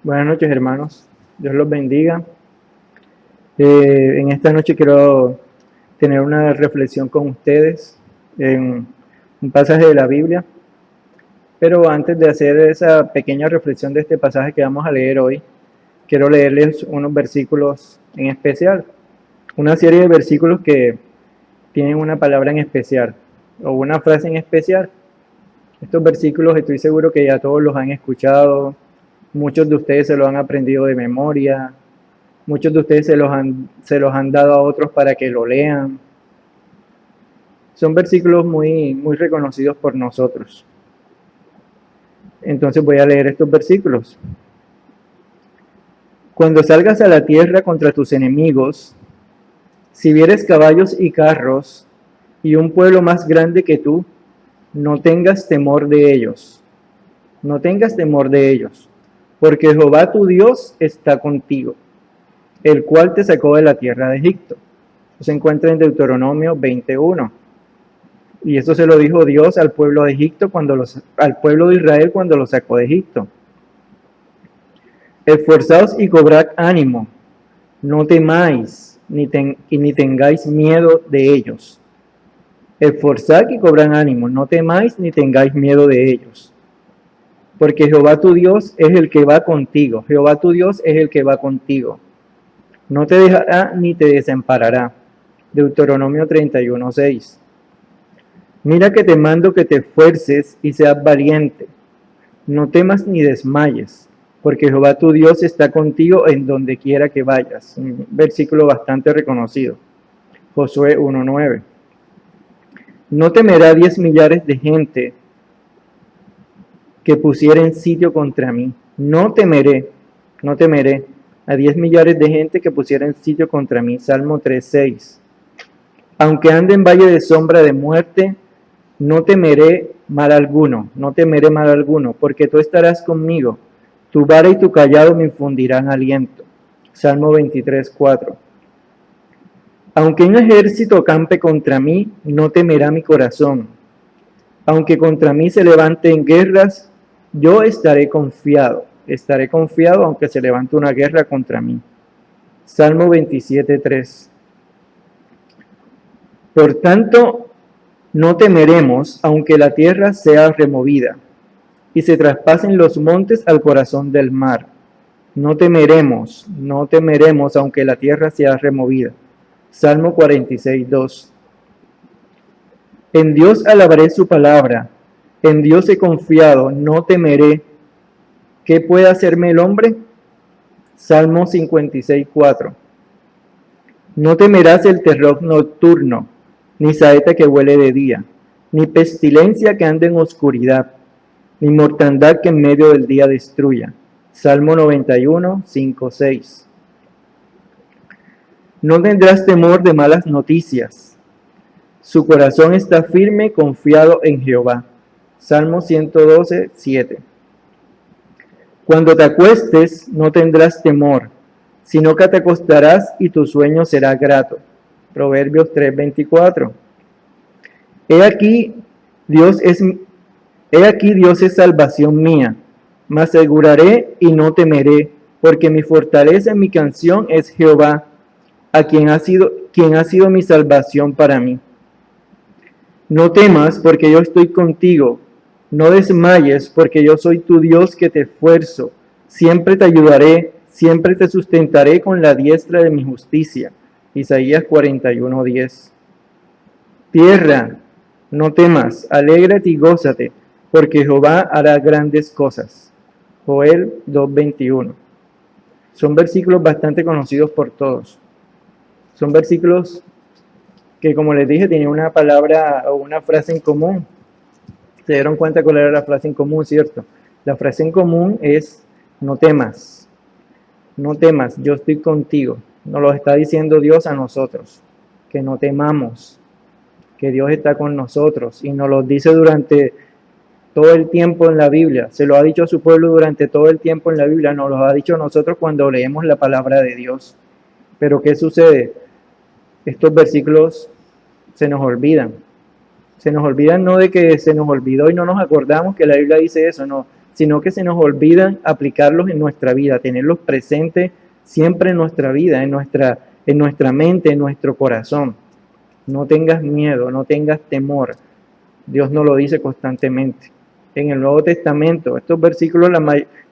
Buenas noches, hermanos. Dios los bendiga. En esta noche quiero tener una reflexión con ustedes en un pasaje de la Biblia. Pero antes de hacer esa pequeña reflexión de este pasaje que vamos a leer hoy, quiero leerles unos versículos en especial. Una serie de versículos que tienen una palabra en especial o una frase en especial. Estos versículos estoy seguro que ya todos los han escuchado. Muchos de ustedes se los han aprendido de memoria. Muchos de ustedes se los han dado a otros para que lo lean. Son versículos muy reconocidos por nosotros. Entonces voy a leer estos versículos. Cuando salgas a la tierra contra tus enemigos, si vieres caballos y carros y un pueblo más grande que tú, no tengas temor de ellos. No tengas temor de ellos, porque Jehová tu Dios está contigo, el cual te sacó de la tierra de Egipto. Eso se encuentra en Deuteronomio 21. Y eso se lo dijo Dios al pueblo de Egipto, al pueblo de Israel cuando lo sacó de Egipto. Esforzaos y cobrad ánimo, no temáis, ni tengáis miedo de ellos. Esforzad y cobrad ánimo, no temáis ni tengáis miedo de ellos. Porque Jehová tu Dios es el que va contigo. Jehová tu Dios es el que va contigo. No te dejará ni te desamparará. Deuteronomio 31:6. Mira que te mando que te esfuerces y seas valiente. No temas ni desmayes, porque Jehová tu Dios está contigo en donde quiera que vayas. Un versículo bastante reconocido. Josué 1:9. No temerá 10 millares de gente que pusieren sitio contra mí. No temeré a 10 millares de gente que pusieren sitio contra mí. Salmo 3:6. Aunque ande en valle de sombra de muerte, no temeré mal alguno, porque tú estarás conmigo. Tu vara y tu callado me infundirán aliento. Salmo 23:4. Aunque un ejército campe contra mí, no temerá mi corazón. Aunque contra mí se levanten guerras, yo estaré confiado aunque se levante una guerra contra mí. Salmo 27:3. Por tanto, no temeremos, aunque la tierra sea removida y se traspasen los montes al corazón del mar. No temeremos, aunque la tierra sea removida. Salmo 46:2. En Dios alabaré su palabra, en Dios he confiado, no temeré. ¿Qué puede hacerme el hombre? Salmo 56:4. No temerás el terror nocturno, ni saeta que huele de día, ni pestilencia que ande en oscuridad, ni mortandad que en medio del día destruya. Salmo 91:5-6. No tendrás temor de malas noticias. Su corazón está firme, confiado en Jehová. Salmo 112:7. Cuando te acuestes, no tendrás temor, sino que te acostarás y tu sueño será grato. Proverbios 3:24. He aquí Dios es salvación mía. Me aseguraré y no temeré, porque mi fortaleza y mi canción es Jehová, quien ha sido mi salvación para mí. No temas, porque yo estoy contigo. No desmayes, porque yo soy tu Dios que te esfuerzo. Siempre te ayudaré, siempre te sustentaré con la diestra de mi justicia. Isaías 41:10. Tierra, no temas, alégrate y gózate, porque Jehová hará grandes cosas. Joel 2:21. Son versículos bastante conocidos por todos. Son versículos que, como les dije, tienen una palabra o una frase en común. Se dieron cuenta cuál era la frase en común, ¿cierto? La frase en común es: no temas, yo estoy contigo. Nos lo está diciendo Dios a nosotros, que no temamos, que Dios está con nosotros, y nos lo dice durante todo el tiempo en la Biblia. Se lo ha dicho a su pueblo durante todo el tiempo en la Biblia, nos lo ha dicho a nosotros cuando leemos la palabra de Dios. Pero ¿qué sucede? Estos versículos se nos olvidan. Se nos olvidan, no de que se nos olvidó y no nos acordamos que la Biblia dice eso, no. sino que se nos olvida aplicarlos en nuestra vida, tenerlos presentes siempre en nuestra vida, en nuestra mente, en nuestro corazón. No tengas miedo, no tengas temor. Dios nos lo dice constantemente. En el Nuevo Testamento, estos versículos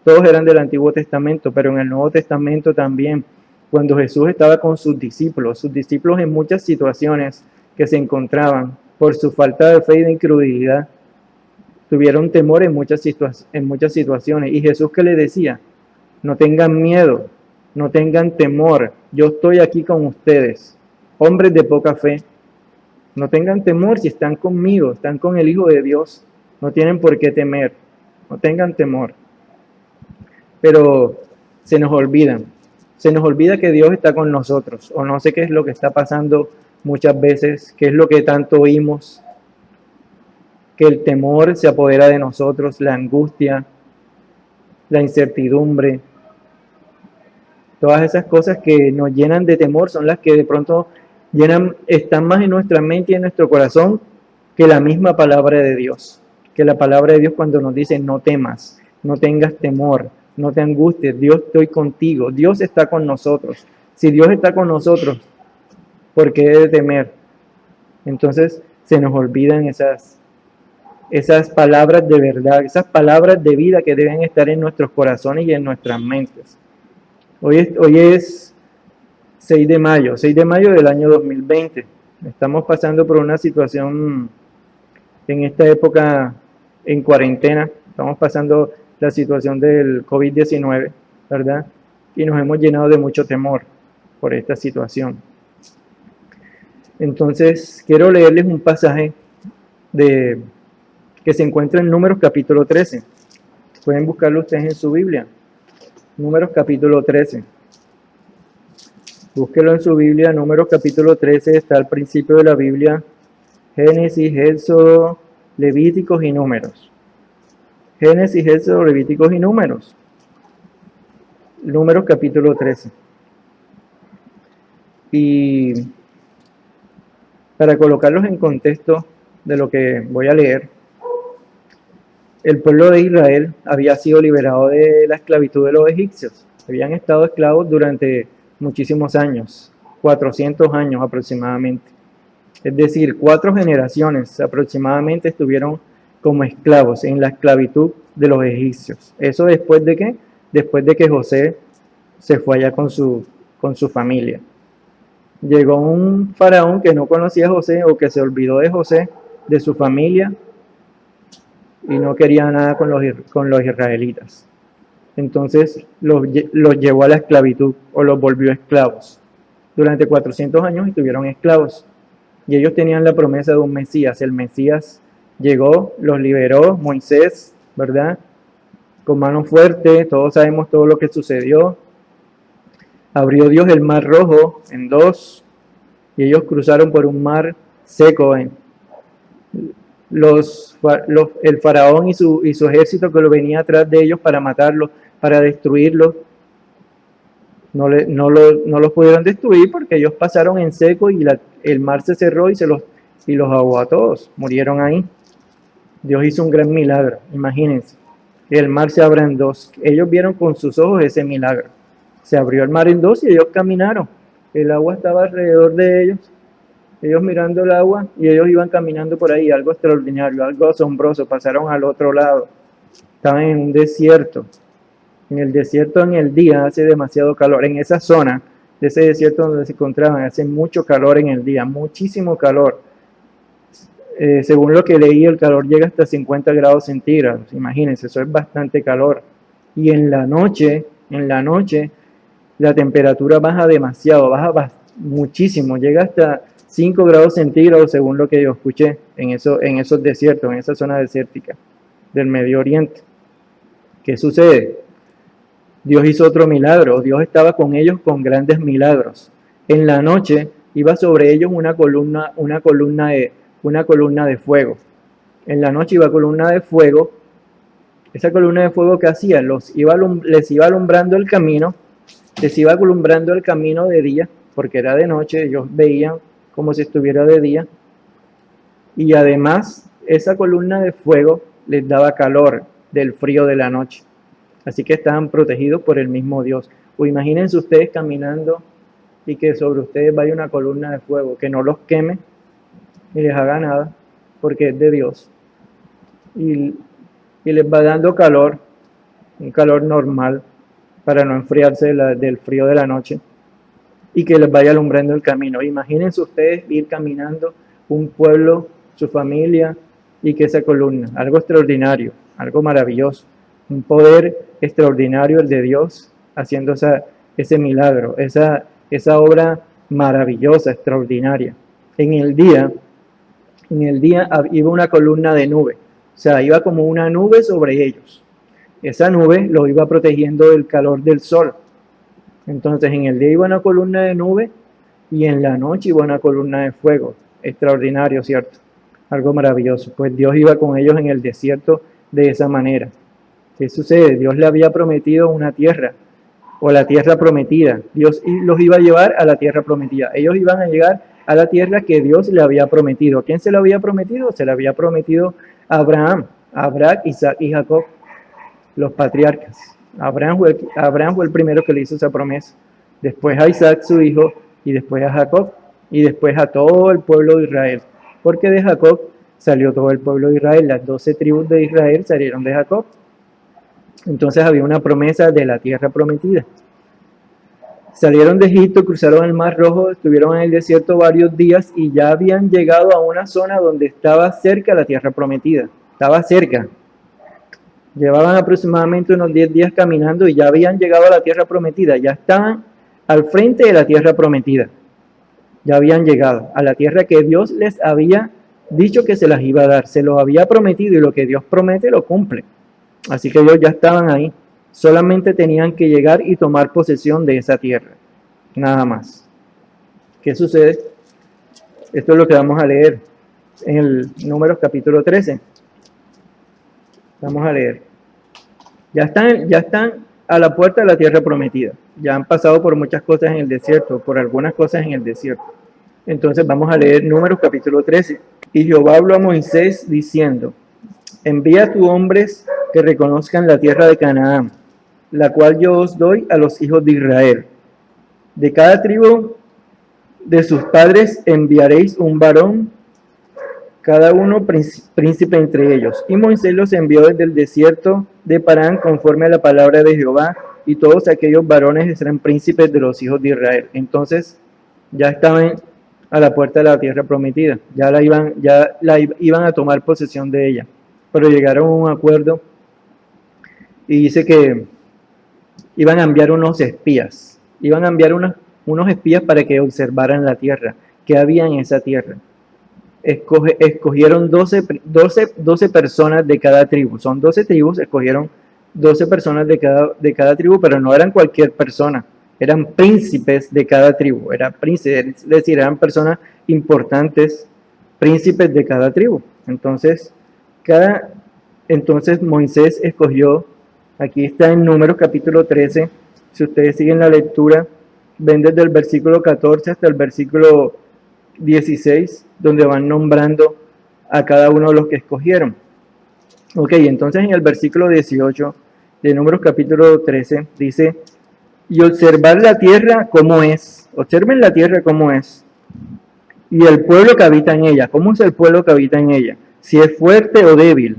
todos eran del Antiguo Testamento, pero en el Nuevo Testamento también, cuando Jesús estaba con sus discípulos en muchas situaciones que se encontraban por su falta de fe y de incredulidad, tuvieron temor en muchas situaciones. Y Jesús, ¿qué le decía? No tengan miedo, no tengan temor, yo estoy aquí con ustedes, hombres de poca fe. No tengan temor si están conmigo, están con el Hijo de Dios, no tienen por qué temer, no tengan temor. Pero se nos olvida que Dios está con nosotros, o no sé qué es lo que está pasando muchas veces, qué es lo que tanto oímos, que el temor se apodera de nosotros, la angustia, la incertidumbre, todas esas cosas que nos llenan de temor son las que de pronto están más en nuestra mente y en nuestro corazón que la misma palabra de Dios. Que la palabra de Dios cuando nos dice no temas, no tengas temor, no te angusties, Dios estoy contigo, Dios está con nosotros. Si Dios está con nosotros, ¿por qué he de temer? Entonces se nos olvidan esas palabras de verdad, esas palabras de vida que deben estar en nuestros corazones y en nuestras mentes. Hoy es 6 de mayo del año 2020. Estamos pasando por una situación en esta época en cuarentena. Estamos pasando la situación del COVID-19, ¿verdad? Y nos hemos llenado de mucho temor por esta situación. Entonces, quiero leerles un pasaje que se encuentra en Números capítulo 13. Pueden buscarlo ustedes en su Biblia. Números capítulo 13. Búsquelo en su Biblia, Números capítulo 13, está al principio de la Biblia, Génesis, Éxodo, Levíticos y Números. Génesis, Éxodo, Levíticos y Números. Números capítulo 13. Y para colocarlos en contexto de lo que voy a leer, el pueblo de Israel había sido liberado de la esclavitud de los egipcios. Habían estado esclavos durante muchísimos años, 400 años aproximadamente. Es decir, 4 generaciones aproximadamente estuvieron como esclavos en la esclavitud de los egipcios. ¿Eso después de qué? Después de que José se fue allá con su familia. Llegó un faraón que no conocía a José o que se olvidó de José, de su familia, y no quería nada con los israelitas. Entonces los llevó a la esclavitud o los volvió esclavos. Durante 400 años estuvieron esclavos y ellos tenían la promesa de un Mesías. El Mesías llegó, los liberó, Moisés, ¿verdad? Con mano fuerte, todos sabemos todo lo que sucedió. Abrió Dios el mar rojo en 2 y ellos cruzaron por un mar seco. El faraón y su ejército que lo venía atrás de ellos para matarlos, para destruirlos, no los pudieron destruir porque ellos pasaron en seco y el mar se cerró y los ahogó a todos, murieron ahí. Dios hizo un gran milagro, imagínense, el mar se abre en 2, ellos vieron con sus ojos ese milagro, se abrió el mar en 2 y ellos caminaron, el agua estaba alrededor de ellos mirando el agua y ellos iban caminando por ahí, algo extraordinario, algo asombroso, pasaron al otro lado, estaban en un desierto. En el desierto en el día hace demasiado calor, en esa zona de ese desierto donde se encontraban hace mucho calor en el día, muchísimo calor. Según lo que leí, el calor llega hasta 50 grados centígrados, imagínense, eso es bastante calor. Y en la noche la temperatura baja demasiado, baja muchísimo, llega hasta 5 grados centígrados según lo que yo escuché en esos desiertos, en esa zona desértica del Medio Oriente. ¿Qué sucede? Dios hizo otro milagro, Dios estaba con ellos con grandes milagros. En la noche iba sobre ellos una columna de fuego. En la noche iba columna de fuego. Esa columna de fuego que hacía, les iba alumbrando el camino, les iba alumbrando el camino de día, porque era de noche, ellos veían como si estuviera de día. Y además, esa columna de fuego les daba calor, del frío de la noche. Así que estaban protegidos por el mismo Dios. O imagínense ustedes caminando y que sobre ustedes vaya una columna de fuego, que no los queme ni les haga nada, porque es de Dios. Y les va dando calor, un calor normal, para no enfriarse del frío de la noche, y que les vaya alumbrando el camino. Imagínense ustedes ir caminando un pueblo, su familia, y que esa columna, algo extraordinario, algo maravilloso, un poder extraordinario el de Dios haciendo ese milagro, esa obra maravillosa, extraordinaria. En el día iba una columna de nube, o sea, iba como una nube sobre ellos. Esa nube los iba protegiendo del calor del sol. Entonces en el día iba una columna de nube y en la noche iba una columna de fuego. Extraordinario, ¿cierto? Algo maravilloso. Pues Dios iba con ellos en el desierto de esa manera. ¿Qué sucede? Dios le había prometido una tierra, o la tierra prometida. Dios los iba a llevar a la tierra prometida. Ellos iban a llegar a la tierra que Dios le había prometido. ¿Quién se lo había prometido? Se le había prometido a Abraham, Isaac y Jacob, los patriarcas. Abraham fue el primero que le hizo esa promesa. Después a Isaac, su hijo, y después a Jacob, y después a todo el pueblo de Israel. Porque de Jacob salió todo el pueblo de Israel. Las 12 tribus de Israel salieron de Jacob. Entonces había una promesa de la tierra prometida. Salieron de Egipto, cruzaron el Mar Rojo, estuvieron en el desierto varios días y ya habían llegado a una zona donde estaba cerca la tierra prometida. Estaba cerca. Llevaban aproximadamente unos 10 días caminando y ya habían llegado a la tierra prometida. Ya estaban al frente de la tierra prometida. Ya habían llegado a la tierra que Dios les había dicho que se las iba a dar. Se los había prometido y lo que Dios promete lo cumple. Así que ellos ya estaban ahí. Solamente tenían que llegar y tomar posesión de esa tierra. Nada más. ¿Qué sucede? Esto es lo que vamos a leer en el Números capítulo 13. Vamos a leer. Ya están a la puerta de la tierra prometida. Ya han pasado por muchas cosas en el desierto, por algunas cosas en el desierto. Entonces vamos a leer Números capítulo 13. Y Jehová habló a Moisés diciendo: envía a tus hombres que reconozcan la tierra de Canaán, la cual yo os doy a los hijos de Israel. De cada tribu de sus padres enviaréis un varón, cada uno príncipe entre ellos. Y Moisés los envió desde el desierto de Parán conforme a la palabra de Jehová, y todos aquellos varones serán príncipes de los hijos de Israel. Entonces ya estaban a la puerta de la tierra prometida, ya la iban a tomar posesión de ella, pero llegaron a un acuerdo y dice que iban a enviar unos espías, unos espías para que observaran la tierra, que había en esa tierra. Escogieron 12 personas de cada tribu, son 12 tribus, escogieron 12 personas de cada tribu, pero no eran cualquier persona, eran príncipes de cada tribu, es decir, eran personas importantes, príncipes de cada tribu. Entonces Moisés escogió, aquí está en Números capítulo 13, si ustedes siguen la lectura, ven desde el versículo 14 hasta el versículo 16, donde van nombrando a cada uno de los que escogieron. Ok, entonces en el versículo 18 de Números capítulo 13 dice: y observar la tierra como es, observen la tierra como es, y el pueblo que habita en ella. ¿Cómo es el pueblo que habita en ella? Si es fuerte o débil,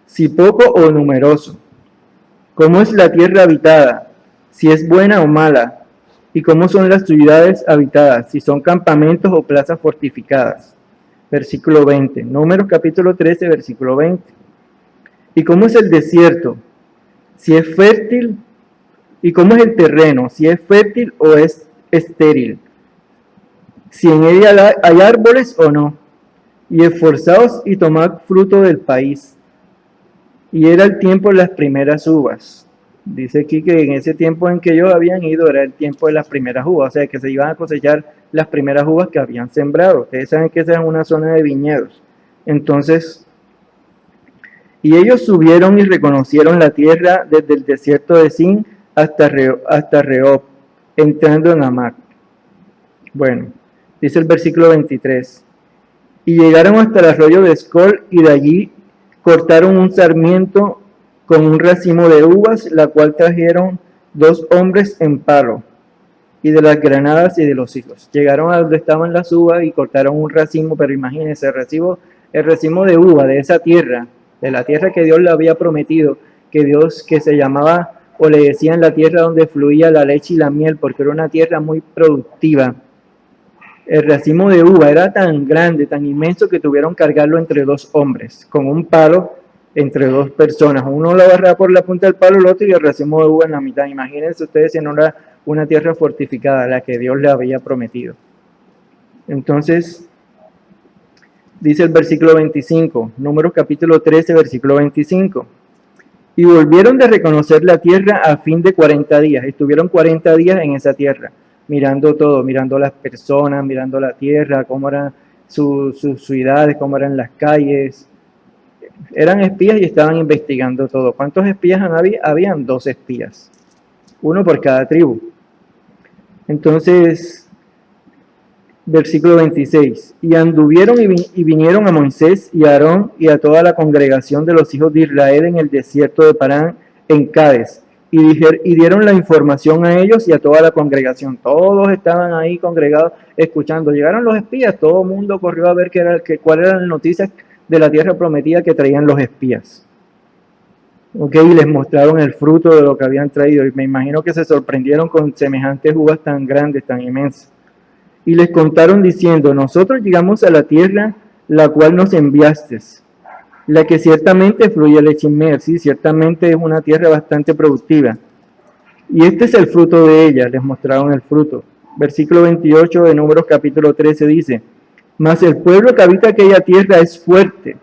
si poco o numeroso. ¿Cómo es la tierra habitada? Si es buena o mala. ¿Y cómo son las ciudades habitadas? Si son campamentos o plazas fortificadas. Versículo 20. Números capítulo 13, versículo 20. ¿Y cómo es el desierto? Si es fértil. ¿Y cómo es el terreno? Si es fértil o es estéril. Si en ella hay árboles o no. Y esforzaos y tomad fruto del país. Y era el tiempo de las primeras uvas. Dice aquí que en ese tiempo en que ellos habían ido era el tiempo de las primeras uvas, o sea que se iban a cosechar las primeras uvas que habían sembrado. Ustedes saben que esa es una zona de viñedos. Entonces, y ellos subieron y reconocieron la tierra desde el desierto de Sin hasta Rehob, entrando en Hamac. Bueno, dice el versículo 23. Y llegaron hasta el arroyo de Escol y de allí cortaron un sarmiento con un racimo de uvas, la cual trajeron 2 hombres en palo, y de las granadas y de los higos. Llegaron a donde estaban las uvas y cortaron un racimo, pero imagínense, el racimo de uva de esa tierra, de la tierra que Dios le había prometido, que se llamaba, o le decían, la tierra donde fluía la leche y la miel, porque era una tierra muy productiva. El racimo de uva era tan grande, tan inmenso, que tuvieron que cargarlo entre 2 hombres, con un palo entre 2 personas. Uno lo agarraba por la punta del palo, el otro, y el racimo de uva en la mitad. Imagínense ustedes si no era una tierra fortificada, la que Dios le había prometido. Entonces, dice el versículo 25, Números capítulo 13, versículo 25. Y volvieron de reconocer la tierra a fin de 40 días. Estuvieron 40 días en esa tierra, mirando todo, mirando las personas, mirando la tierra, cómo eran sus ciudades, cómo eran las calles. Eran espías y estaban investigando todo. ¿Cuántos espías había? Habían 2 espías, uno por cada tribu. Entonces, versículo 26, y anduvieron y vinieron a Moisés y a Aarón y a toda la congregación de los hijos de Israel en el desierto de Parán, en Cádiz, y dieron la información a ellos y a toda la congregación. Todos estaban ahí congregados escuchando. Llegaron los espías, todo el mundo corrió a ver cuáles eran las noticias de la tierra prometida que traían los espías. Y les mostraron el fruto de lo que habían traído, y me imagino que se sorprendieron con semejantes uvas tan grandes, tan inmensas. Y les contaron diciendo: nosotros llegamos a la tierra la cual nos enviaste, la que ciertamente fluye leche y miel. Sí, ciertamente es una tierra bastante productiva. Y este es el fruto de ella, les mostraron el fruto. Versículo 28 de Números capítulo 13 dice: mas el pueblo que habita aquella tierra es fuerte,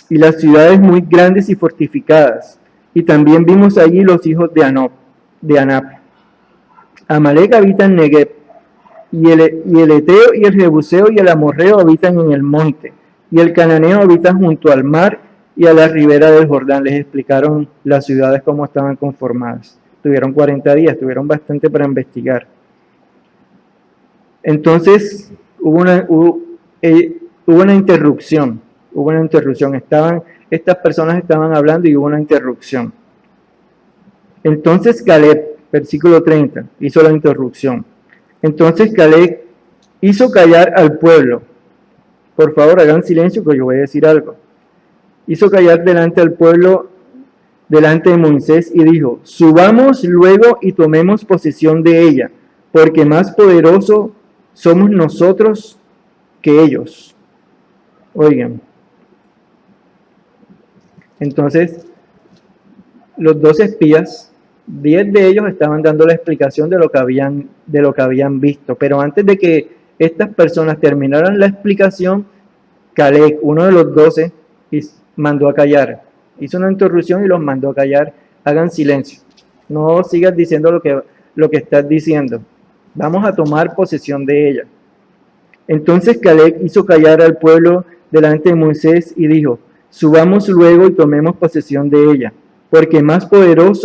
y las ciudades muy grandes y fortificadas. Y también vimos allí los hijos de Anab. Amalek habita en Negev, y el Eteo y el Jebuseo y el Amorreo habitan en el monte, y el Cananeo habita junto al mar y a la ribera del Jordán. Les explicaron las ciudades cómo estaban conformadas. Tuvieron 40 días, tuvieron bastante para investigar. Entonces hubo una interrupción. Estas personas estaban hablando y hubo una interrupción. Entonces Caleb, versículo 30, hizo la interrupción. Entonces Caleb hizo callar al pueblo. Por favor, hagan silencio que yo voy a decir algo. Hizo callar delante al pueblo, delante de Moisés, y dijo: subamos luego y tomemos posesión de ella, porque más poderosos somos nosotros que ellos. Oigan. Entonces, los 2 espías, 10 de ellos estaban dando la explicación de lo que habían visto. Pero antes de que estas personas terminaran la explicación, Caleb, uno de los 12, mandó a callar. Hizo una interrupción y los mandó a callar. Hagan silencio. No sigas diciendo lo que estás diciendo. Vamos a tomar posesión de ella. Entonces Caleb hizo callar al pueblo delante de Moisés y dijo: subamos luego y tomemos posesión de ella, porque más podremos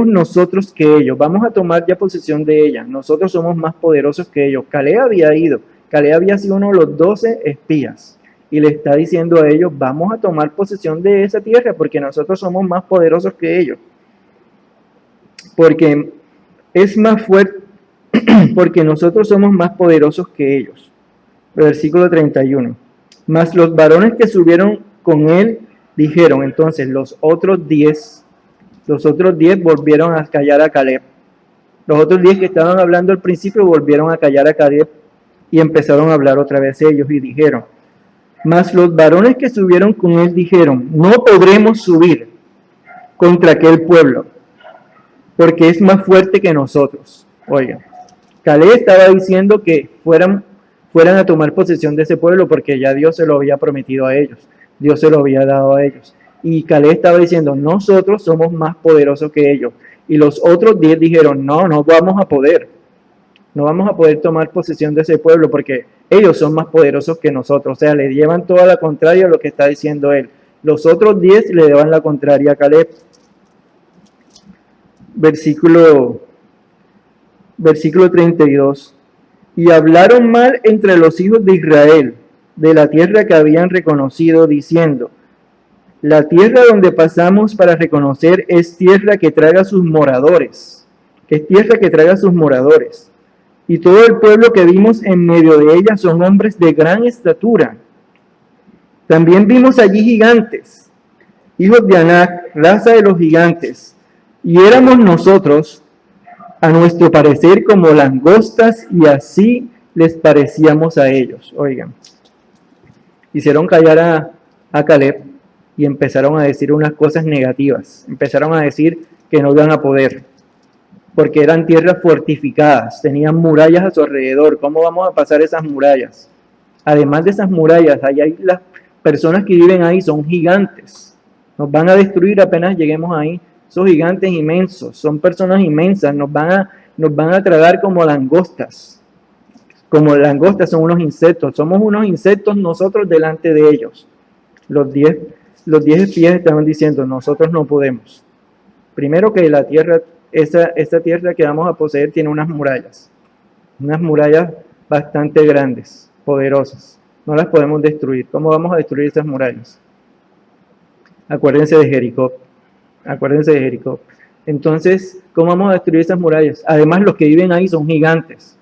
nosotros que ellos. Vamos a tomar ya posesión de ella. Nosotros somos más poderosos que ellos. Caleb había ido. Caleb había sido uno de los 12 espías. Y le está diciendo a ellos: vamos a tomar posesión de esa tierra, porque nosotros somos más poderosos que ellos. Porque es más fuerte, porque nosotros somos más poderosos que ellos. Versículo 31. Mas los varones que subieron con él dijeron. Entonces los otros 10 volvieron a callar a Caleb. Los otros 10 que estaban hablando al principio volvieron a callar a Caleb y empezaron a hablar otra vez ellos y dijeron: mas los varones que subieron con él dijeron: no podremos subir contra aquel pueblo, porque es más fuerte que nosotros. Oigan, Caleb estaba diciendo que fueran a tomar posesión de ese pueblo, porque ya Dios se lo había prometido a ellos. Dios se lo había dado a ellos. Y Caleb estaba diciendo: nosotros somos más poderosos que ellos. Y los otros 10 dijeron: no vamos a poder. No vamos a poder tomar posesión de ese pueblo, porque ellos son más poderosos que nosotros. O sea, le llevan toda la contraria a lo que está diciendo él. Los otros 10 le llevan la contraria a Caleb. Versículo 32. Y hablaron mal entre los hijos de Israel de la tierra que habían reconocido, diciendo: La tierra donde pasamos para reconocer es tierra que traga sus moradores. Es tierra que traga sus moradores. Y todo el pueblo que vimos en medio de ella son hombres de gran estatura. También vimos allí gigantes, hijos de Anac, raza de los gigantes. Y éramos nosotros, a nuestro parecer, como langostas, y así les parecíamos a ellos. Oigan, hicieron callar a Caleb y empezaron a decir unas cosas negativas. Empezaron a decir que no iban a poder, porque eran tierras fortificadas, tenían murallas a su alrededor. ¿Cómo vamos a pasar esas murallas? Además de esas murallas, allá hay las personas que viven ahí son gigantes. Nos van a destruir apenas lleguemos ahí. Esos gigantes inmensos, son personas inmensas, nos van a tragar como langostas. Como langostas son unos insectos, somos unos insectos nosotros delante de ellos. Los 10 espías estaban diciendo, nosotros no podemos. Primero que la tierra, esa tierra que vamos a poseer tiene unas murallas bastante grandes, poderosas. No las podemos destruir. ¿Cómo vamos a destruir esas murallas? Acuérdense de Jericó. Entonces, ¿cómo vamos a destruir esas murallas? Además, los que viven ahí son gigantes.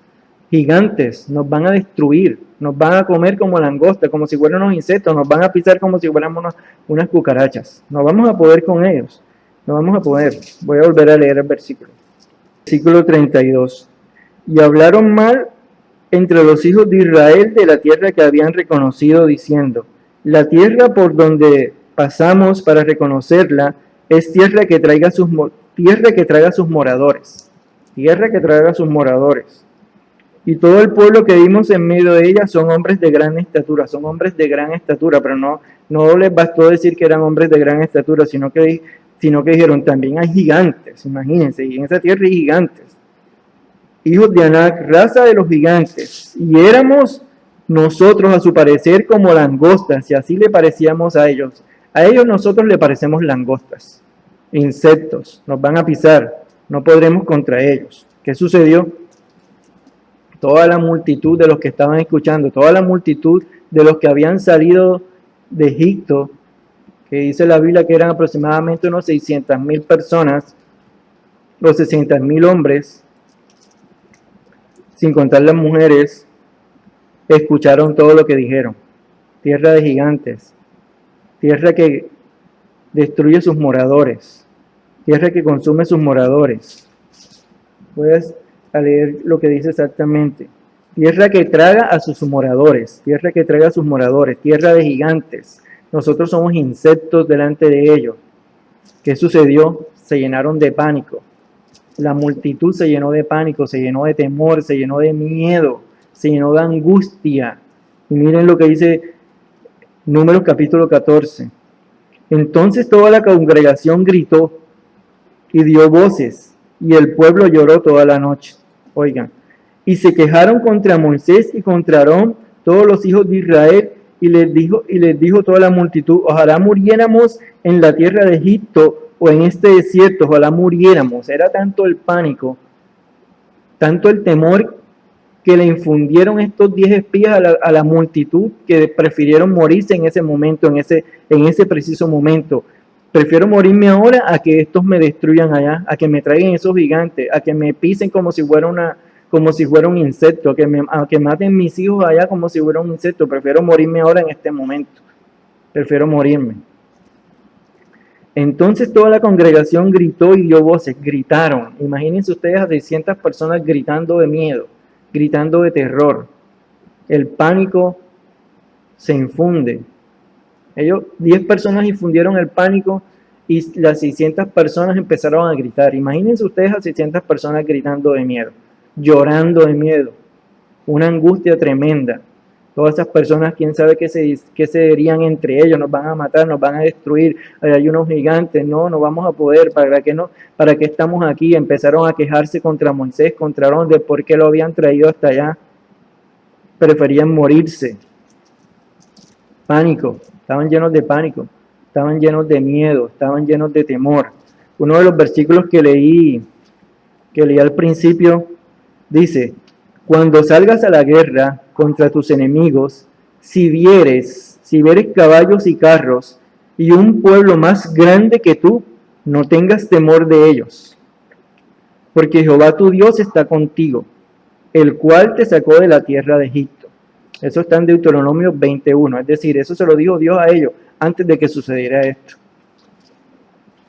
Gigantes nos van a destruir, nos van a comer como langosta, como si fueran unos insectos, nos van a pisar como si fuéramos unas cucarachas. No vamos a poder con ellos. No vamos a poder. Voy a volver a leer el versículo. Versículo 32. Y hablaron mal entre los hijos de Israel de la tierra que habían reconocido, diciendo, la tierra por donde pasamos para reconocerla es tierra que traga sus moradores. Tierra que traga sus moradores. Y todo el pueblo que vimos en medio de ella son hombres de gran estatura. Son hombres de gran estatura, pero no les bastó decir que eran hombres de gran estatura, sino que dijeron, también hay gigantes, imagínense, y en esa tierra hay gigantes. Hijos de Anac, raza de los gigantes, y éramos nosotros a su parecer como langostas, y así le parecíamos a ellos. A ellos nosotros le parecemos langostas, insectos, nos van a pisar, no podremos contra ellos. ¿Qué sucedió? Toda la multitud de los que estaban escuchando, toda la multitud de los que habían salido de Egipto, que dice la Biblia que eran aproximadamente unos 600,000 personas, los 60,000 hombres, sin contar las mujeres, escucharon todo lo que dijeron. Tierra de gigantes, tierra que destruye sus moradores, tierra que consume sus moradores. Puedes leer lo que dice exactamente. Tierra que traga a sus moradores, tierra que traga a sus moradores, tierra de gigantes. Nosotros somos insectos delante de ellos. ¿Qué sucedió? Se llenaron de pánico. La multitud se llenó de pánico, se llenó de temor, se llenó de miedo, se llenó de angustia. Y miren lo que dice Números capítulo 14. Entonces toda la congregación gritó y dio voces, y el pueblo lloró toda la noche. Oigan, y se quejaron contra Moisés y contra Aarón todos los hijos de Israel, y les dijo toda la multitud, ojalá muriéramos en la tierra de Egipto o en este desierto, ojalá muriéramos. Era tanto el pánico, tanto el temor que le infundieron estos 10 espías a la multitud, que prefirieron morirse en ese momento, en ese preciso momento. Prefiero morirme ahora a que estos me destruyan allá, a que me traigan esos gigantes, a que me pisen como si fuera un insecto, a que maten mis hijos allá como si fuera un insecto. Prefiero morirme ahora en este momento. Prefiero morirme. Entonces toda la congregación gritó y dio voces, gritaron. Imagínense ustedes a 600 personas gritando de miedo, gritando de terror. El pánico se infunde. 10 personas infundieron el pánico y las 600 personas empezaron a gritar. Imagínense ustedes a 600 personas gritando de miedo, llorando de miedo, una angustia tremenda. Todas esas personas, quién sabe qué se dirían entre ellos, nos van a matar, nos van a destruir, hay unos gigantes, no vamos a poder, ¿para qué estamos aquí? Empezaron a quejarse contra Moisés, contra Aarón, de por qué lo habían traído hasta allá. Preferían morirse. Pánico, estaban llenos de pánico, estaban llenos de miedo, estaban llenos de temor. Uno de los versículos que leí al principio dice, cuando salgas a la guerra contra tus enemigos, si vieres caballos y carros y un pueblo más grande que tú, no tengas temor de ellos, porque Jehová tu Dios está contigo, el cual te sacó de la tierra de Egipto. Eso está en Deuteronomio 21, es decir, eso se lo dijo Dios a ellos antes de que sucediera esto.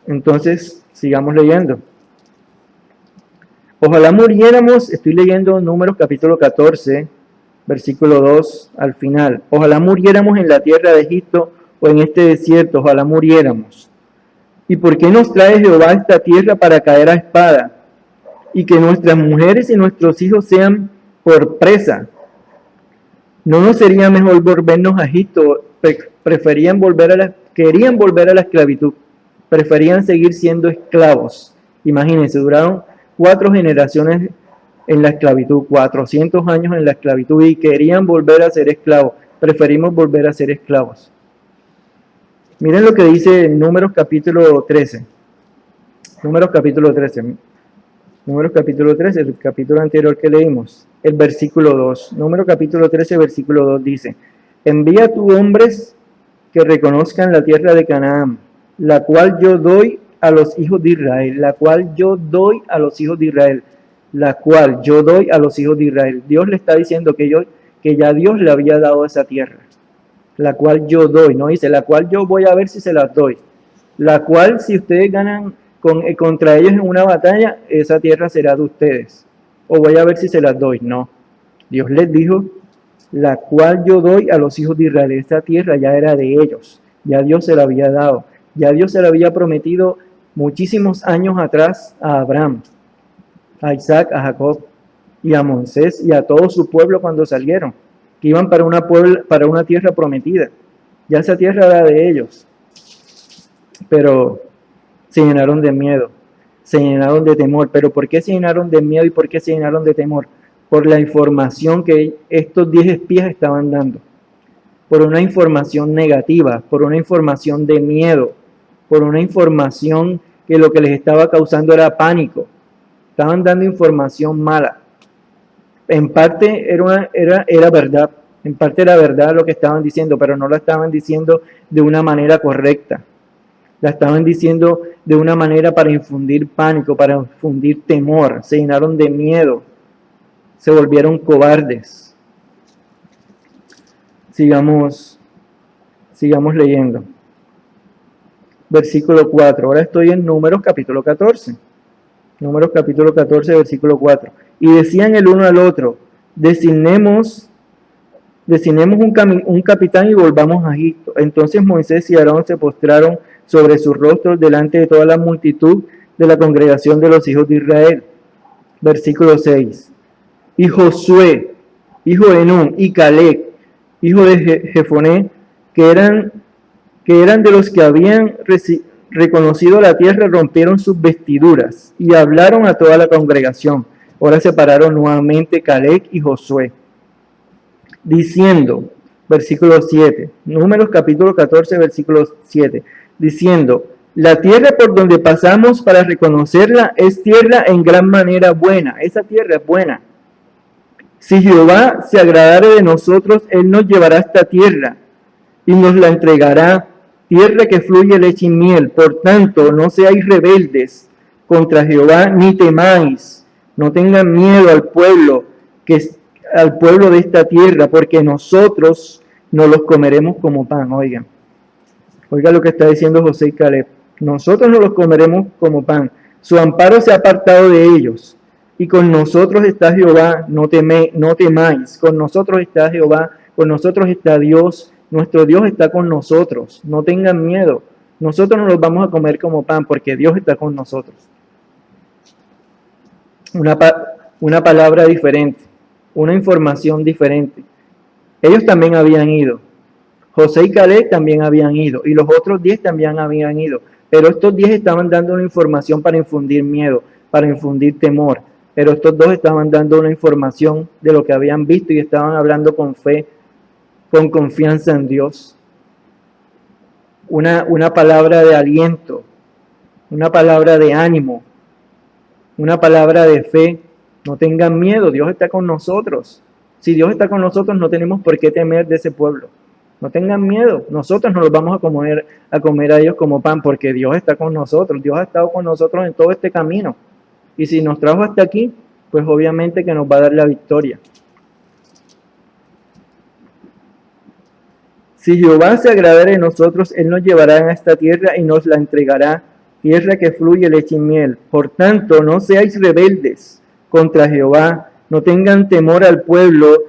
Entonces, sigamos leyendo. Ojalá muriéramos, estoy leyendo Números capítulo 14, versículo 2 al final. Ojalá muriéramos en la tierra de Egipto o en este desierto, ojalá muriéramos. ¿Y por qué nos trae Jehová a esta tierra para caer a espada? Y que nuestras mujeres y nuestros hijos sean por presa. ¿No nos sería mejor volvernos a Egipto? Querían volver a la esclavitud. Preferían seguir siendo esclavos. Imagínense, duraron 4 generaciones en la esclavitud, 400 años en la esclavitud y querían volver a ser esclavos. Preferimos volver a ser esclavos. Miren lo que dice Números capítulo 13. Números capítulo 13. Números capítulo 13, el capítulo anterior que leímos, el versículo 2. Números capítulo 13, versículo 2 dice: envía a tus hombres que reconozcan la tierra de Canaán, la cual yo doy a los hijos de Israel, la cual yo doy a los hijos de Israel, la cual yo doy a los hijos de Israel. Dios le está diciendo que ya Dios le había dado esa tierra, la cual yo doy, no dice la cual yo voy a ver si se las doy, la cual si ustedes ganan contra ellos en una batalla, esa tierra será de ustedes, o voy a ver si se las doy. No, Dios les dijo, la cual yo doy a los hijos de Israel. Esta tierra ya era de ellos, ya Dios se la había dado, ya Dios se la había prometido muchísimos años atrás a Abraham, a Isaac, a Jacob y a Moisés y a todo su pueblo cuando salieron, que iban para una tierra prometida. Ya esa tierra era de ellos, pero se llenaron de miedo, se llenaron de temor. ¿Pero por qué se llenaron de miedo y por qué se llenaron de temor? Por la información que estos 10 espías estaban dando, por una información negativa, por una información de miedo, por una información que lo que les estaba causando era pánico. Estaban dando información mala. En parte era verdad, en parte era verdad lo que estaban diciendo, pero no lo estaban diciendo de una manera correcta. La estaban diciendo de una manera para infundir pánico, para infundir temor. Se llenaron de miedo, se volvieron cobardes. Sigamos leyendo. Versículo 4. Ahora estoy en Números capítulo 14. Números capítulo 14, versículo 4. Y decían el uno al otro: designemos un capitán y volvamos a Egipto. Entonces Moisés y Aarón se postraron sobre sus rostros delante de toda la multitud de la congregación de los hijos de Israel. Versículo 6. Y Josué, hijo de Nun, y Caleb, hijo de Jefoné, que eran de los que habían reconocido la tierra, rompieron sus vestiduras y hablaron a toda la congregación. Ahora se pararon nuevamente Caleb y Josué, diciendo, versículo 7, Números capítulo 14, versículo 7, diciendo: la tierra por donde pasamos para reconocerla es tierra en gran manera buena. Esa tierra es buena. Si Jehová se agradare de nosotros, Él nos llevará a esta tierra y nos la entregará, tierra que fluye leche y miel. Por tanto, no seáis rebeldes contra Jehová, ni temáis. No tengan miedo al pueblo de esta tierra, porque nosotros no los comeremos como pan. Oiga lo que está diciendo José y Caleb. Nosotros no los comeremos como pan. Su amparo se ha apartado de ellos. Y con nosotros está Jehová, no temáis. Con nosotros está Jehová, con nosotros está Dios. Nuestro Dios está con nosotros. No tengan miedo. Nosotros no los vamos a comer como pan, porque Dios está con nosotros. Una palabra diferente, una información diferente. Ellos también habían ido. José y Caleb también habían ido, y los otros 10 también habían ido, pero estos 10 estaban dando una información para infundir miedo, para infundir temor, pero estos 2 estaban dando una información de lo que habían visto y estaban hablando con fe, con confianza en Dios. Una palabra de aliento, una palabra de ánimo, una palabra de fe. No tengan miedo, Dios está con nosotros. Si Dios está con nosotros, no tenemos por qué temer de ese pueblo. No tengan miedo, nosotros no los vamos a comer a ellos como pan, porque Dios está con nosotros, Dios ha estado con nosotros en todo este camino. Y si nos trajo hasta aquí, pues obviamente que nos va a dar la victoria. Si Jehová se agradara de nosotros, Él nos llevará a esta tierra y nos la entregará, tierra que fluye leche y miel. Por tanto, no seáis rebeldes contra Jehová, no tengan temor al pueblo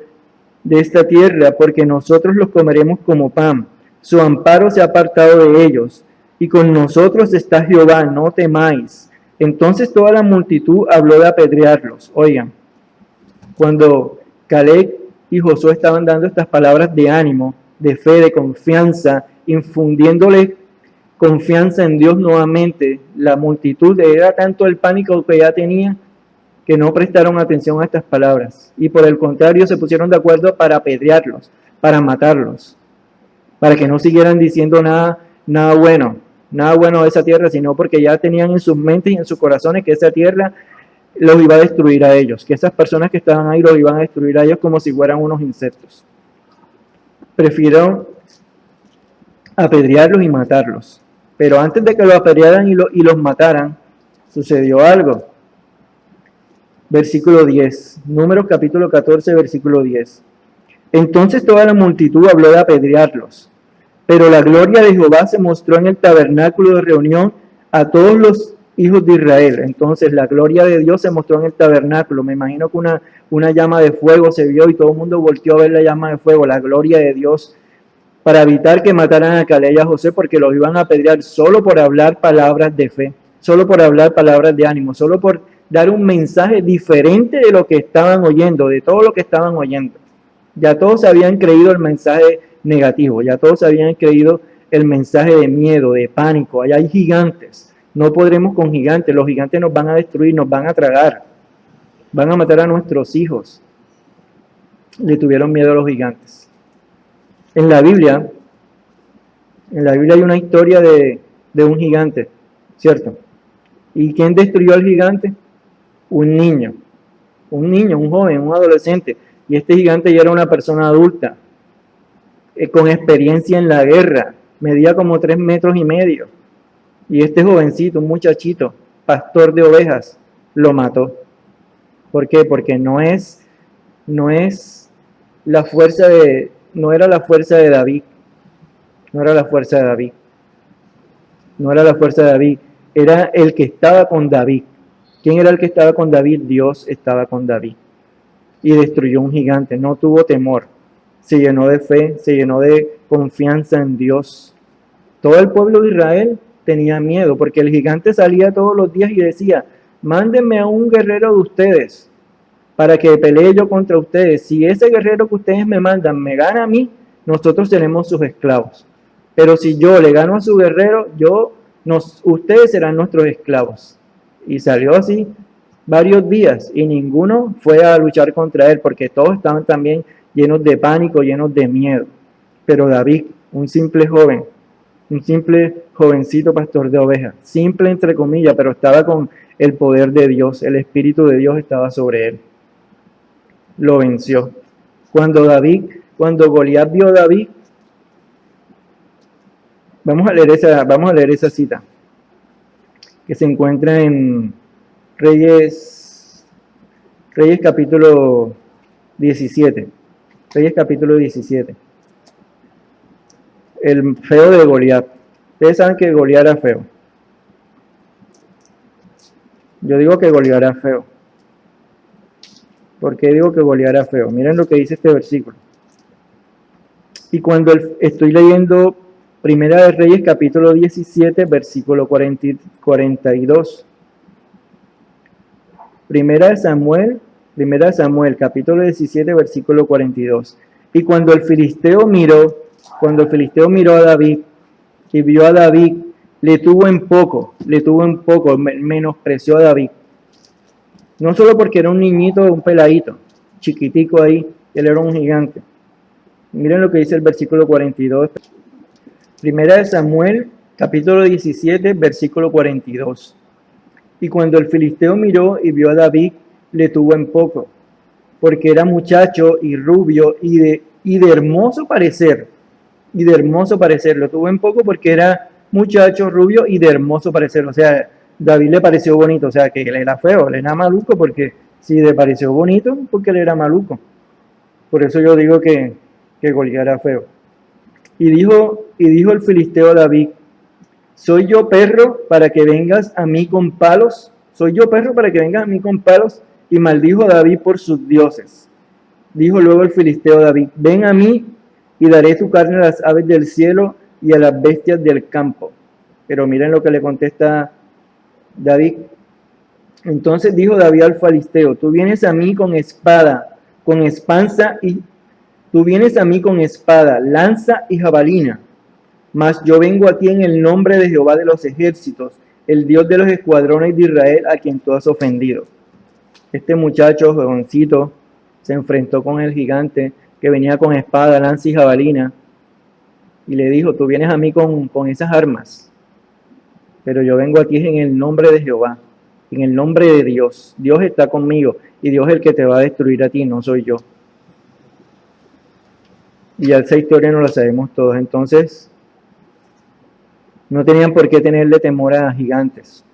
de esta tierra, porque nosotros los comeremos como pan. Su amparo se ha apartado de ellos, y con nosotros está Jehová, no temáis. Entonces toda la multitud habló de apedrearlos. Oigan, cuando Caleb y Josué estaban dando estas palabras de ánimo, de fe, de confianza, infundiéndole confianza en Dios nuevamente, la multitud era tanto el pánico que ya tenía que no prestaron atención a estas palabras y por el contrario se pusieron de acuerdo para apedrearlos, para matarlos, para que no siguieran diciendo nada bueno de esa tierra, sino porque ya tenían en sus mentes y en sus corazones que esa tierra los iba a destruir a ellos, que esas personas que estaban ahí los iban a destruir a ellos como si fueran unos insectos. Prefirieron apedrearlos y matarlos. Pero antes de que los apedrearan y los mataran, sucedió algo. Versículo 10, Números capítulo 14, versículo 10. Entonces toda la multitud habló de apedrearlos, pero la gloria de Jehová se mostró en el tabernáculo de reunión a todos los hijos de Israel. Entonces la gloria de Dios se mostró en el tabernáculo. Me imagino que una llama de fuego se vio y todo el mundo volteó a ver la llama de fuego, la gloria de Dios, para evitar que mataran a Caleb y a Josué, porque los iban a apedrear solo por hablar palabras de fe, solo por hablar palabras de ánimo, solo por dar un mensaje diferente de lo que estaban oyendo, de todo lo que estaban oyendo. Ya todos habían creído el mensaje negativo, ya todos habían creído el mensaje de miedo, de pánico. Allá hay gigantes, no podremos con gigantes, los gigantes nos van a destruir, nos van a tragar, van a matar a nuestros hijos. Le tuvieron miedo a los gigantes. En la Biblia hay una historia de un gigante, ¿cierto? ¿Y quién destruyó al gigante? Un niño, un joven, un adolescente. Y este gigante ya era una persona adulta, con experiencia en la guerra, medía como 3,5 metros. Y este jovencito, un muchachito, pastor de ovejas, lo mató. ¿Por qué? Porque no era la fuerza de David, era el que estaba con David. ¿Quién era el que estaba con David? Dios estaba con David. Y destruyó un gigante, no tuvo temor, se llenó de fe, se llenó de confianza en Dios. Todo el pueblo de Israel tenía miedo, porque el gigante salía todos los días y decía, mándenme a un guerrero de ustedes, para que pelee yo contra ustedes. Si ese guerrero que ustedes me mandan me gana a mí, nosotros seremos sus esclavos. Pero si yo le gano a su guerrero, ustedes serán nuestros esclavos. Y salió así varios días y ninguno fue a luchar contra él, porque todos estaban también llenos de pánico, llenos de miedo. Pero David, un simple joven, un simple jovencito pastor de ovejas, simple entre comillas, pero estaba con el poder de Dios, el Espíritu de Dios estaba sobre él. Lo venció. Cuando Goliat vio a David, vamos a leer esa cita que se encuentra en Reyes capítulo 17. Reyes capítulo 17. El feo de Goliat. Ustedes saben que Goliat era feo. Yo digo que Goliat era feo. ¿Por qué digo que Goliat era feo? Miren lo que dice este versículo. Y cuando estoy leyendo Primera de Reyes, capítulo 17, versículo 42. Primera de Samuel, capítulo 17, versículo 42. Y cuando el filisteo miró a David y vio a David, le tuvo en poco, menospreció a David. No solo porque era un niñito, un peladito, chiquitico ahí, él era un gigante. Miren lo que dice el versículo 42. Primera de Samuel, capítulo 17, versículo 42. Y cuando el filisteo miró y vio a David, le tuvo en poco, porque era muchacho y rubio y de hermoso parecer. y de hermoso parecer. Lo tuvo en poco porque era muchacho, rubio y de hermoso parecer. O sea, David le pareció bonito. O sea, que él era feo, él era maluco porque si le pareció bonito, porque él era maluco. Por eso yo digo que Goliat era feo. Y dijo el filisteo a David, ¿soy yo perro para que vengas a mí con palos? ¿Soy yo perro para que vengas a mí con palos? Y maldijo a David por sus dioses. Dijo luego el filisteo a David, ven a mí y daré tu carne a las aves del cielo y a las bestias del campo. Pero miren lo que le contesta David. Entonces dijo David al filisteo, tú vienes a mí con espada, con espanza y tú vienes a mí con espada, lanza y jabalina, mas yo vengo a ti en el nombre de Jehová de los ejércitos, el Dios de los escuadrones de Israel, a quien tú has ofendido. Este muchacho, jovencito, se enfrentó con el gigante que venía con espada, lanza y jabalina, y le dijo, tú vienes a mí con esas armas, pero yo vengo aquí en el nombre de Jehová, en el nombre de Dios. Dios está conmigo, y Dios es el que te va a destruir a ti, no soy yo. Y ya esa historia no la sabemos todos. Entonces, no tenían por qué tenerle temor a gigantes.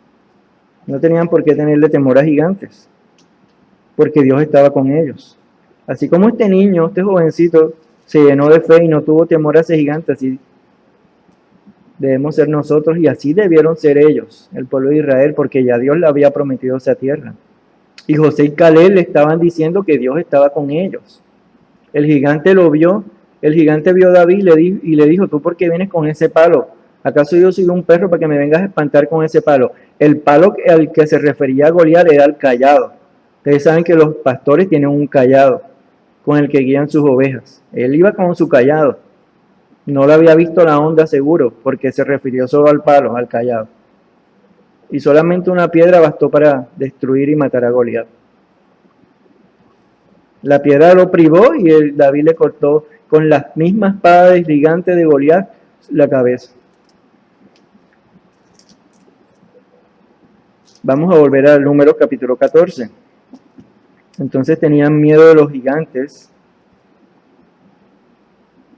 No tenían por qué tenerle temor a gigantes, porque Dios estaba con ellos. Así como este niño, este jovencito, se llenó de fe y no tuvo temor a ese gigante, así debemos ser nosotros y así debieron ser ellos, el pueblo de Israel, porque ya Dios le había prometido esa tierra. Y José y Caleb le estaban diciendo que Dios estaba con ellos. El gigante lo vio, el gigante vio a David y le dijo, ¿tú por qué vienes con ese palo? ¿Acaso yo soy un perro para que me vengas a espantar con ese palo? El palo al que se refería Goliat era el cayado. Ustedes saben que los pastores tienen un cayado con el que guían sus ovejas. Él iba con su cayado. No lo había visto la onda seguro, porque se refirió solo al palo, al cayado. Y solamente una piedra bastó para destruir y matar a Goliat. La piedra lo privó y David le cortó con la misma espada del gigante de Goliat la cabeza. Vamos a volver al Números capítulo 14. Entonces tenían miedo de los gigantes.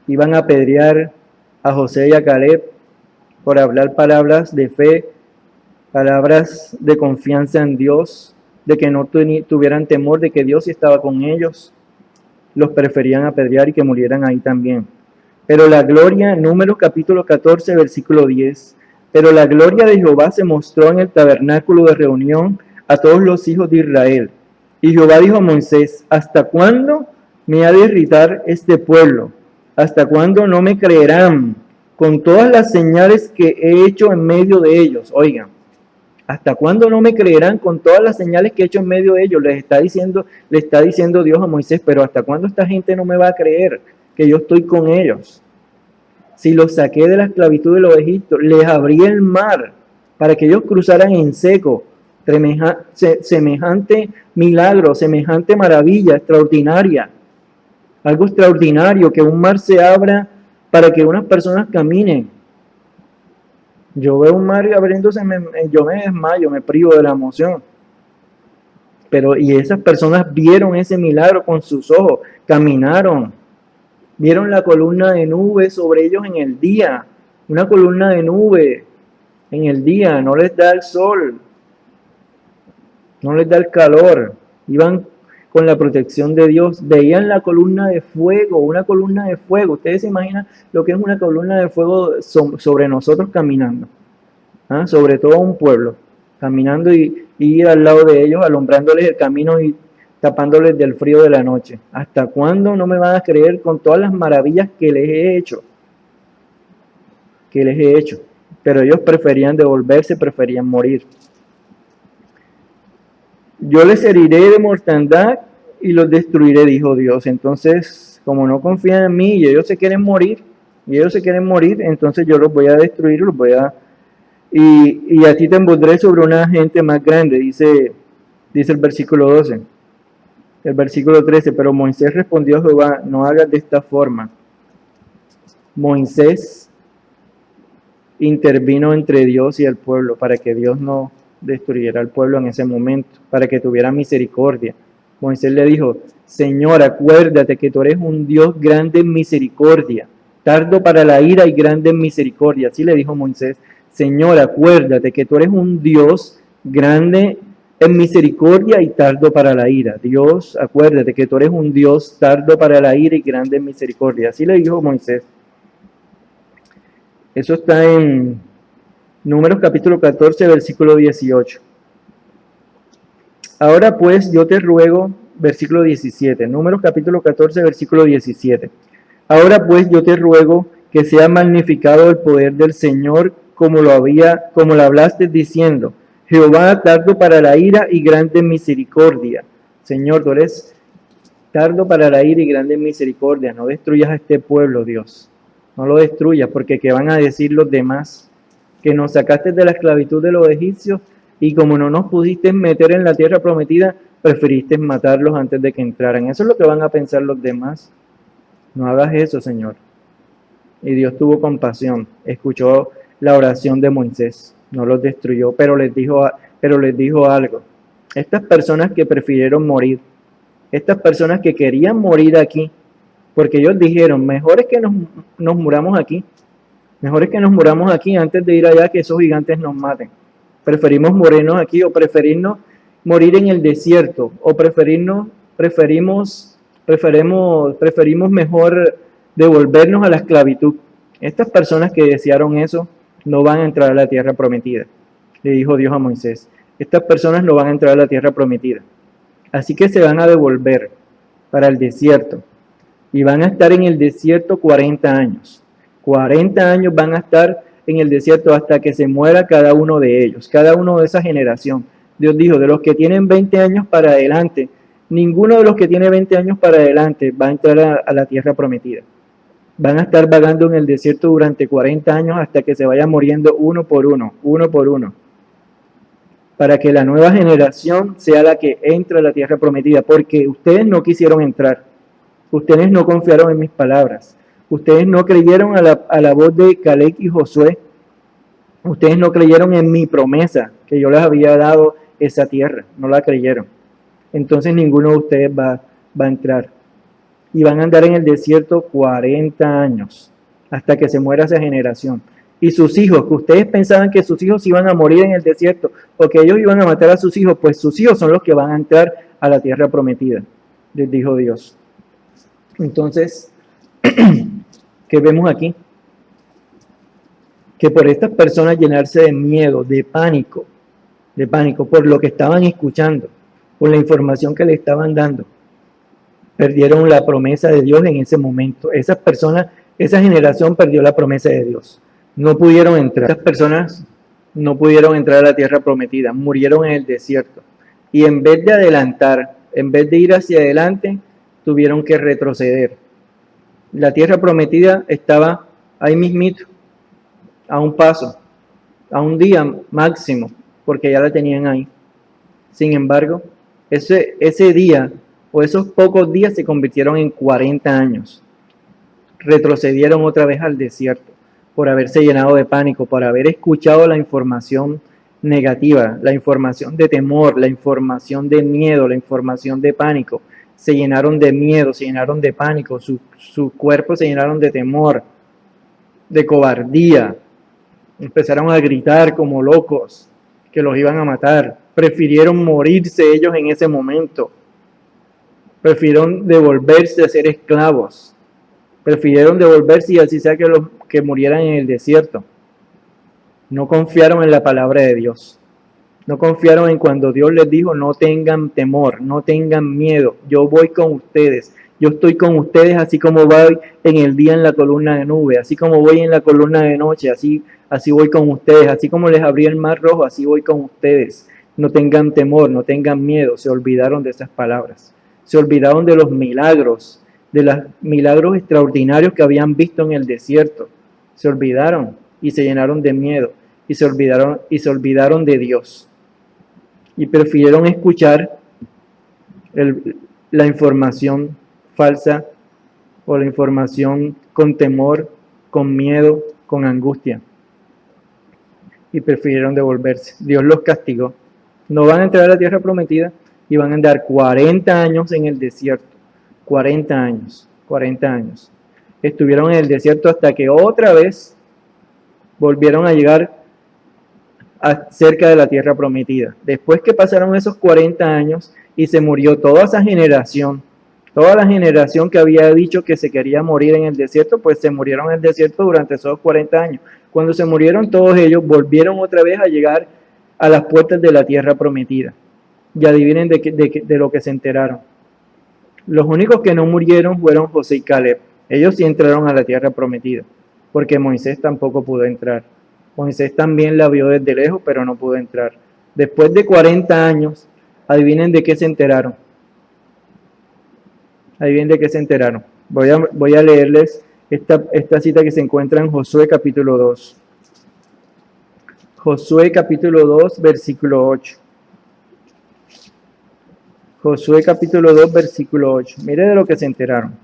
Iban a apedrear a José y a Caleb por hablar palabras de fe, palabras de confianza en Dios, de que no tuvieran temor de que Dios estaba con ellos. Los preferían apedrear y que murieran ahí también. Pero la gloria, Números capítulo 14, versículo 10, pero la gloria de Jehová se mostró en el tabernáculo de reunión a todos los hijos de Israel. Y Jehová dijo a Moisés, ¿hasta cuándo me ha de irritar este pueblo? ¿Hasta cuándo no me creerán con todas las señales que he hecho en medio de ellos? Oigan, ¿hasta cuándo no me creerán con todas las señales que he hecho en medio de ellos? Le está diciendo Dios a Moisés, pero ¿hasta cuándo esta gente no me va a creer que yo estoy con ellos? Si los saqué de la esclavitud de los egipcios, les abrí el mar para que ellos cruzaran en seco. Semejante milagro, semejante maravilla extraordinaria. Algo extraordinario, que un mar se abra para que unas personas caminen. Yo veo un mar abriéndose, yo me desmayo, me privo de la emoción. Y esas personas vieron ese milagro con sus ojos, caminaron, vieron la columna de nube sobre ellos en el día. Una columna de nube en el día, no les da el sol, no les da el calor. Iban con la protección de Dios, veían la columna de fuego, una columna de fuego. Ustedes se imaginan lo que es una columna de fuego sobre nosotros caminando, sobre todo un pueblo, caminando y ir al lado de ellos, alumbrándoles el camino y tapándoles del frío de la noche. ¿Hasta cuándo no me van a creer con todas las maravillas que les he hecho? Pero ellos preferían devolverse, preferían morir. Yo les heriré de mortandad y los destruiré, dijo Dios. Entonces, como no confían en mí y ellos se quieren morir, entonces yo los voy a destruir, y a ti te envolveré sobre una gente más grande, dice el versículo 12. El versículo 13, pero Moisés respondió a Jehová, no hagas de esta forma. Moisés intervino entre Dios y el pueblo para que Dios no destruyera al pueblo en ese momento, para que tuviera misericordia. Moisés le dijo, Señor, acuérdate que tú eres un Dios grande en misericordia, tardo para la ira y grande en misericordia. Así le dijo Moisés, Señor, acuérdate que tú eres un Dios grande en misericordia y tardo para la ira. Dios, acuérdate que tú eres un Dios tardo para la ira y grande en misericordia. Así le dijo Moisés. Eso está en Números capítulo 14, versículo 18. Ahora pues yo te ruego, versículo 17, Números capítulo 14, versículo 17. Ahora pues yo te ruego que sea magnificado el poder del Señor como lo hablaste diciendo, Jehová tardo para la ira y grande en misericordia. Señor, tú eres tardo para la ira y grande en misericordia. No destruyas a este pueblo, Dios. No lo destruyas, porque ¿qué van a decir los demás? Que nos sacaste de la esclavitud de los egipcios y como no nos pudiste meter en la tierra prometida, preferiste matarlos antes de que entraran. Eso es lo que van a pensar los demás. No hagas eso, Señor. Y Dios tuvo compasión, escuchó la oración de Moisés, no los destruyó, pero les dijo algo. Estas personas que prefirieron morir, estas personas que querían morir aquí, porque ellos dijeron, mejor es que nos muramos aquí, mejor es que nos muramos aquí antes de ir allá que esos gigantes nos maten. Preferimos morirnos aquí o preferirnos morir en el desierto o preferimos mejor devolvernos a la esclavitud. Estas personas que desearon eso no van a entrar a la tierra prometida, le dijo Dios a Moisés. Estas personas no van a entrar a la tierra prometida. Así que se van a devolver para el desierto y van a estar en el desierto 40 años. 40 años van a estar en el desierto hasta que se muera cada uno de ellos, cada uno de esa generación. Dios dijo, de los que tienen 20 años para adelante, ninguno de los que tiene 20 años para adelante va a entrar a la tierra prometida. Van a estar vagando en el desierto durante 40 años hasta que se vayan muriendo uno por uno, para que la nueva generación sea la que entre a la tierra prometida, porque ustedes no quisieron entrar, ustedes no confiaron en mis palabras, ustedes no creyeron a la voz de Caleb y Josué, ustedes no creyeron en mi promesa, que yo les había dado esa tierra, no la creyeron. Entonces ninguno de ustedes va a entrar. Y van a andar en el desierto 40 años, hasta que se muera esa generación. Y sus hijos, que ustedes pensaban que sus hijos iban a morir en el desierto, o que ellos iban a matar a sus hijos, pues sus hijos son los que van a entrar a la tierra prometida, les dijo Dios. Entonces, ¿qué vemos aquí? Que por estas personas llenarse de miedo, de pánico, por lo que estaban escuchando, por la información que le estaban dando, perdieron la promesa de Dios en ese momento. Esas personas, esa generación perdió la promesa de Dios. No pudieron entrar. Esas personas no pudieron entrar a la tierra prometida. Murieron en el desierto. Y en vez de adelantar, en vez de ir hacia adelante, tuvieron que retroceder. La tierra prometida estaba ahí mismito, a un paso, a un día máximo, porque ya la tenían ahí. Sin embargo, ese día o esos pocos días se convirtieron en 40 años. Retrocedieron otra vez al desierto por haberse llenado de pánico, por haber escuchado la información negativa, la información de temor, la información de miedo, la información de pánico. Se llenaron de miedo, se llenaron de pánico, sus cuerpos se llenaron de temor, de cobardía. Empezaron a gritar como locos que los iban a matar. Prefirieron morirse ellos en ese momento. Prefirieron devolverse a ser esclavos. Prefirieron devolverse y así sea que murieran en el desierto. No confiaron en la palabra de Dios. No confiaron en cuando Dios les dijo, no tengan temor, no tengan miedo. Yo voy con ustedes. Yo estoy con ustedes así como voy en el día en la columna de nube, así como voy en la columna de noche, así voy con ustedes. Así como les abrí el mar rojo, así voy con ustedes. No tengan temor, no tengan miedo. Se olvidaron de esas palabras. Se olvidaron de los milagros, de los milagros extraordinarios que habían visto en el desierto. Se olvidaron y se llenaron de miedo y se olvidaron de Dios. Y prefirieron escuchar la información falsa o la información con temor, con miedo, con angustia. Y prefirieron devolverse. Dios los castigó. No van a entrar a la tierra prometida y van a andar 40 años en el desierto. 40 años. Estuvieron en el desierto hasta que otra vez volvieron a llegar cerca de la tierra prometida. Después que pasaron esos 40 años y se murió toda esa generación, toda la generación que había dicho que se quería morir en el desierto, pues se murieron en el desierto durante esos 40 años. Cuando se murieron todos ellos, volvieron otra vez a llegar a las puertas de la tierra prometida. Y adivinen de lo que se enteraron. Los únicos que no murieron fueron José y Caleb. Ellos sí entraron a la tierra prometida, porque Moisés tampoco pudo entrar. Moisés también la vio desde lejos, pero no pudo entrar. Después de 40 años, adivinen de qué se enteraron. Adivinen de qué se enteraron. Voy a leerles esta cita que se encuentra en Josué capítulo 2. Josué capítulo 2, versículo 8. Josué capítulo 2, versículo 8. Mire de lo que se enteraron.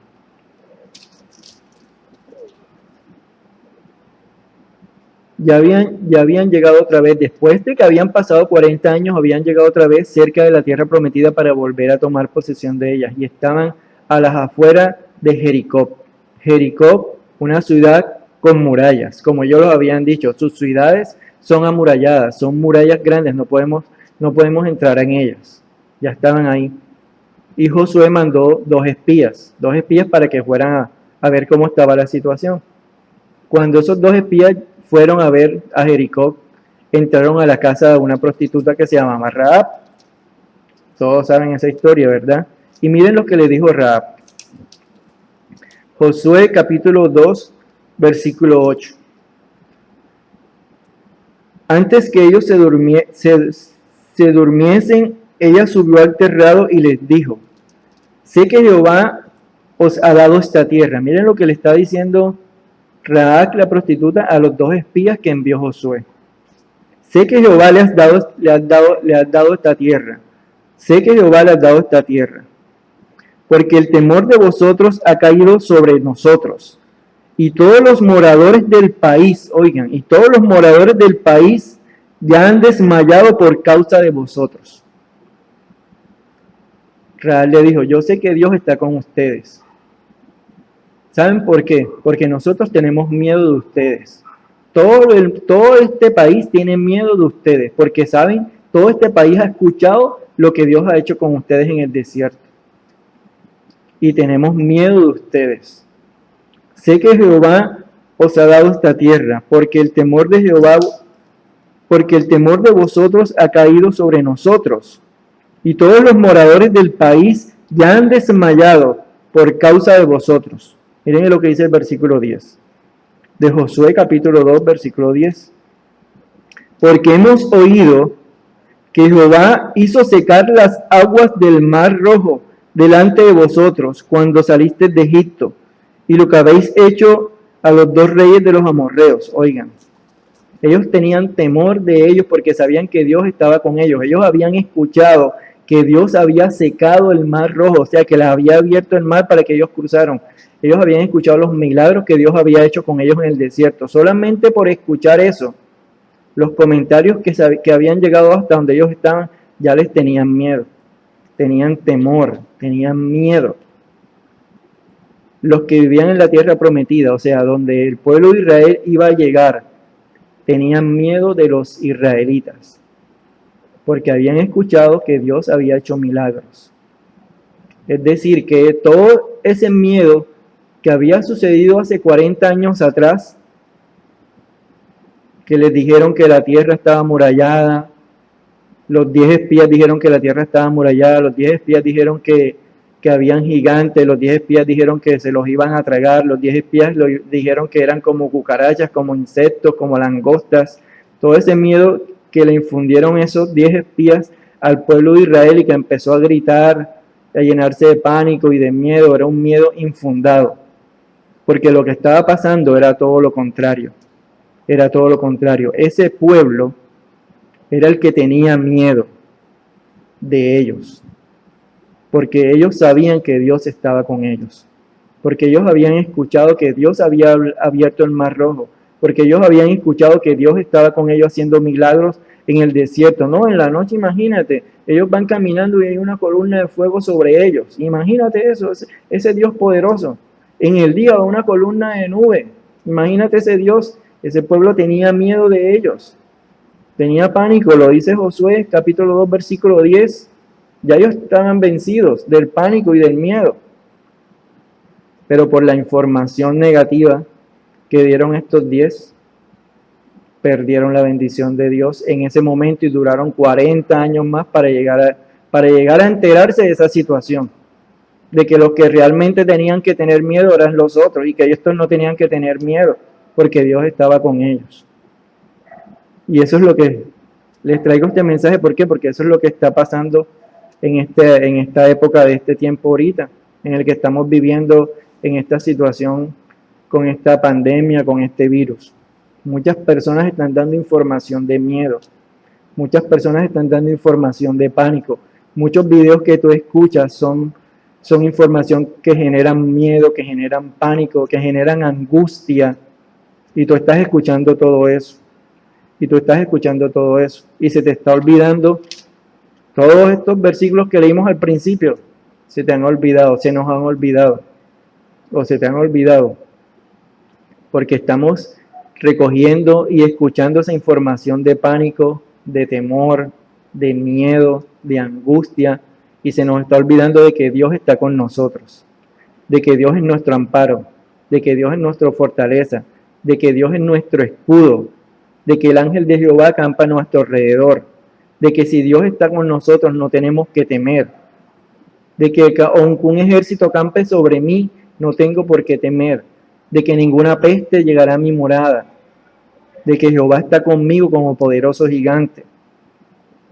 Ya habían llegado otra vez, después de que habían pasado 40 años, habían llegado otra vez cerca de la tierra prometida para volver a tomar posesión de ellas. Y estaban a las afueras de Jericó. Jericó, una ciudad con murallas, como ellos lo habían dicho. Sus ciudades son amuralladas, son murallas grandes, no podemos entrar en ellas. Ya estaban ahí. Y Josué mandó dos espías para que fueran a ver cómo estaba la situación. Cuando esos dos espías fueron a ver a Jericó, entraron a la casa de una prostituta que se llamaba Rahab. Todos saben esa historia, ¿verdad? Y miren lo que le dijo Rahab. Josué capítulo 2, versículo 8. Antes que ellos se durmiesen, ella subió al terrado y les dijo: sé que Jehová os ha dado esta tierra. Miren lo que le está diciendo Rahab, la prostituta, a los dos espías que envió Josué. Sé que Jehová le ha dado esta tierra. Sé que Jehová le ha dado esta tierra. Porque el temor de vosotros ha caído sobre nosotros. Y todos los moradores del país, oigan, y todos los moradores del país ya han desmayado por causa de vosotros. Rahab le dijo: yo sé que Dios está con ustedes. ¿Saben por qué? Porque nosotros tenemos miedo de ustedes. Todo este país tiene miedo de ustedes, porque saben, todo este país ha escuchado lo que Dios ha hecho con ustedes en el desierto. Y tenemos miedo de ustedes. Sé que Jehová os ha dado esta tierra, porque el temor de vosotros ha caído sobre nosotros. Y todos los moradores del país ya han desmayado por causa de vosotros. Miren lo que dice el versículo 10. De Josué capítulo 2, versículo 10. Porque hemos oído que Jehová hizo secar las aguas del mar Rojo delante de vosotros cuando salisteis de Egipto, y lo que habéis hecho a los dos reyes de los amorreos. Oigan, ellos tenían temor de ellos porque sabían que Dios estaba con ellos. Ellos habían escuchado que Dios había secado el mar Rojo, o sea, que les había abierto el mar para que ellos cruzaron. Ellos habían escuchado los milagros que Dios había hecho con ellos en el desierto. Solamente por escuchar eso, los comentarios que habían llegado hasta donde ellos estaban, ya les tenían miedo. Tenían temor, tenían miedo. Los que vivían en la tierra prometida, o sea, donde el pueblo de Israel iba a llegar, tenían miedo de los israelitas, porque habían escuchado que Dios había hecho milagros. Es decir, que todo ese miedo que había sucedido hace 40 años atrás, que les dijeron que la tierra estaba amurallada, los 10 espías dijeron que la tierra estaba amurallada, los 10 espías dijeron que habían gigantes, los 10 espías dijeron que se los iban a tragar, los 10 espías dijeron que eran como cucarachas, como insectos, como langostas. Todo ese miedo que le infundieron esos 10 espías al pueblo de Israel y que empezó a gritar, a llenarse de pánico y de miedo, era un miedo infundado, porque lo que estaba pasando era todo lo contrario. Era todo lo contrario. Ese pueblo era el que tenía miedo de ellos, porque ellos sabían que Dios estaba con ellos, porque ellos habían escuchado que Dios había abierto el mar Rojo, porque ellos habían escuchado que Dios estaba con ellos haciendo milagros en el desierto. No, en la noche, imagínate, ellos van caminando y hay una columna de fuego sobre ellos. Imagínate eso, ese Dios poderoso. En el día va una columna de nube. Imagínate ese Dios, ese pueblo tenía miedo de ellos. Tenía pánico, lo dice Josué, capítulo 2, versículo 10. Ya ellos estaban vencidos del pánico y del miedo. Pero por la información negativa que dieron estos 10, perdieron la bendición de Dios en ese momento y duraron 40 años más para llegar a enterarse de esa situación. De que los que realmente tenían que tener miedo eran los otros y que estos no tenían que tener miedo porque Dios estaba con ellos. Y eso es lo que les traigo este mensaje. ¿Por qué? Porque eso es lo que está pasando en esta época de este tiempo ahorita, en el que estamos viviendo en esta situación con esta pandemia, con este virus. Muchas personas están dando información de miedo. Muchas personas están dando información de pánico. Muchos videos que tú escuchas son información que generan miedo, que generan pánico, que generan angustia. Y tú estás escuchando todo eso. Y se te está olvidando todos estos versículos que leímos al principio. Se te han olvidado, se nos han olvidado. O se te han olvidado. Porque estamos recogiendo y escuchando esa información de pánico, de temor, de miedo, de angustia, y se nos está olvidando de que Dios está con nosotros, de que Dios es nuestro amparo, de que Dios es nuestra fortaleza, de que Dios es nuestro escudo, de que el ángel de Jehová acampa a nuestro alrededor, de que si Dios está con nosotros no tenemos que temer, de que aunque un ejército campe sobre mí, no tengo por qué temer, de que ninguna peste llegará a mi morada, de que Jehová está conmigo como poderoso gigante,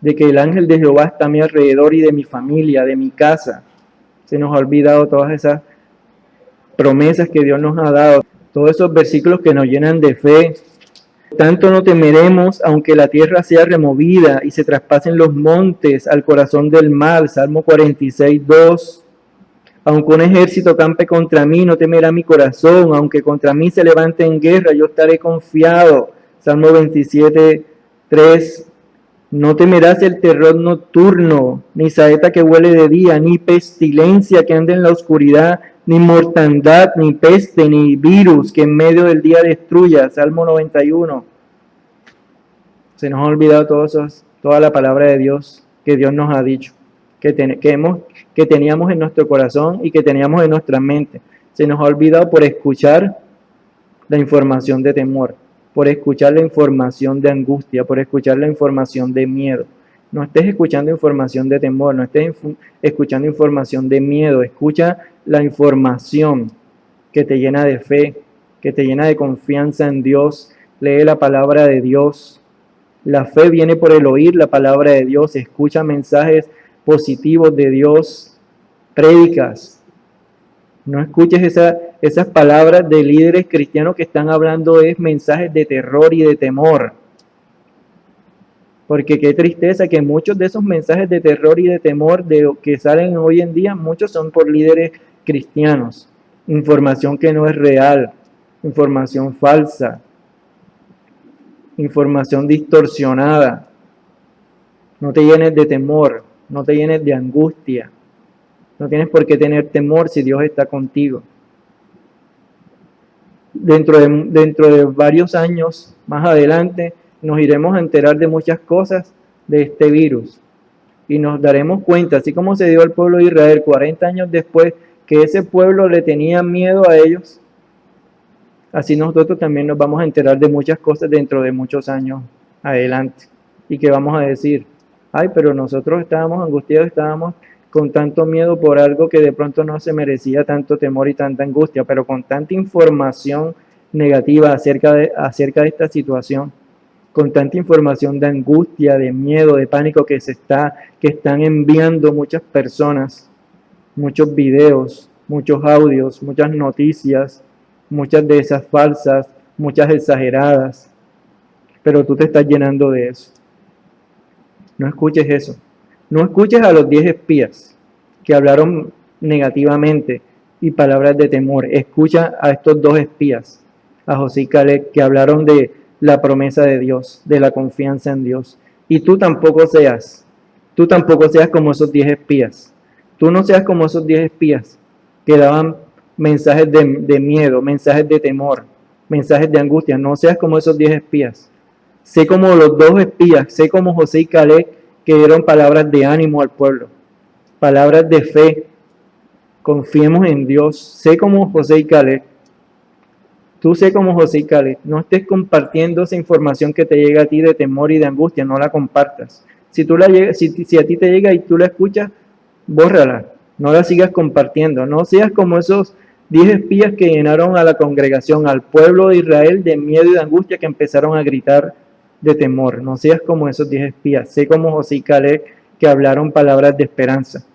de que el ángel de Jehová está a mi alrededor y de mi familia, de mi casa. Se nos ha olvidado todas esas promesas que Dios nos ha dado, todos esos versículos que nos llenan de fe. Tanto no temeremos, aunque la tierra sea removida y se traspasen los montes al corazón del mar. Salmo 46, 2. Aunque un ejército campe contra mí, no temerá mi corazón. Aunque contra mí se levante en guerra, yo estaré confiado. Salmo 27, 3. No temerás el terror nocturno, ni saeta que huele de día, ni pestilencia que ande en la oscuridad, ni mortandad, ni peste, ni virus que en medio del día destruya. Salmo 91. Se nos ha olvidado toda la palabra de Dios que Dios nos ha dicho, que teníamos en nuestro corazón y que teníamos en nuestra mente. Se nos ha olvidado por escuchar la información de temor, por escuchar la información de angustia, por escuchar la información de miedo. No estés escuchando información de temor, no estés escuchando información de miedo. Escucha la información que te llena de fe, que te llena de confianza en Dios. Lee la palabra de Dios. La fe viene por el oír la palabra de Dios. Escucha mensajes positivos de Dios. Prédicas. No escuches esas palabras de líderes cristianos que están hablando de mensajes de terror y de temor. Porque qué tristeza que muchos de esos mensajes de terror y de temor que salen hoy en día, muchos son por líderes cristianos. Información que no es real, información falsa, información distorsionada. No te llenes de temor, no te llenes de angustia. No tienes por qué tener temor si Dios está contigo. Dentro de varios años más adelante nos iremos a enterar de muchas cosas de este virus y nos daremos cuenta, así como se dio al pueblo de Israel 40 años después, que ese pueblo le tenía miedo a ellos, así nosotros también nos vamos a enterar de muchas cosas dentro de muchos años adelante y que vamos a decir, ay, pero nosotros estábamos angustiados, estábamos con tanto miedo por algo que de pronto no se merecía tanto temor y tanta angustia, pero con tanta información negativa acerca de esta situación, con tanta información de angustia, de miedo, de pánico que están enviando muchas personas, muchos videos, muchos audios, muchas noticias, muchas de esas falsas, muchas exageradas, pero tú te estás llenando de eso. No escuches eso. No escuches a los 10 espías que hablaron negativamente y palabras de temor. Escucha a estos 2 espías, a José y Caleb, que hablaron de la promesa de Dios, de la confianza en Dios. Y tú tampoco seas como esos 10 espías. Tú no seas como esos 10 espías que daban mensajes de miedo, mensajes de temor, mensajes de angustia. No seas como esos 10 espías. Sé como los 2 espías, sé como José y Caleb, que dieron palabras de ánimo al pueblo, palabras de fe. Confiemos en Dios. Sé como José y Caleb. Tú sé como José y Caleb. No estés compartiendo esa información que te llega a ti de temor y de angustia. No la compartas. Si a ti te llega y tú la escuchas, bórrala. No la sigas compartiendo. No seas como esos 10 espías que llenaron a la congregación, al pueblo de Israel, de miedo y de angustia, que empezaron a gritar de temor. No seas como esos 10 espías. Sé como José y Caleb, que hablaron palabras de esperanza,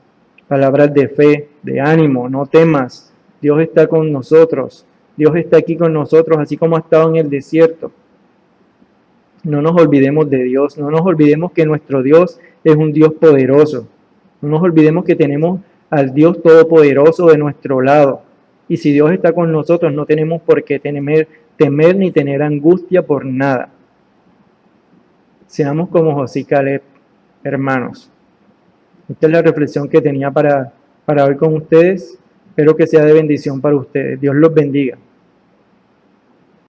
palabras de fe, de ánimo. No temas. Dios está con nosotros. Dios está aquí con nosotros, así como ha estado en el desierto. No nos olvidemos de Dios. No nos olvidemos que nuestro Dios es un Dios poderoso. No nos olvidemos que tenemos al Dios Todopoderoso de nuestro lado. Y si Dios está con nosotros, no tenemos por qué temer ni tener angustia por nada. Seamos como José y Caleb, hermanos. Esta es la reflexión que tenía para hoy con ustedes. Espero que sea de bendición para ustedes. Dios los bendiga.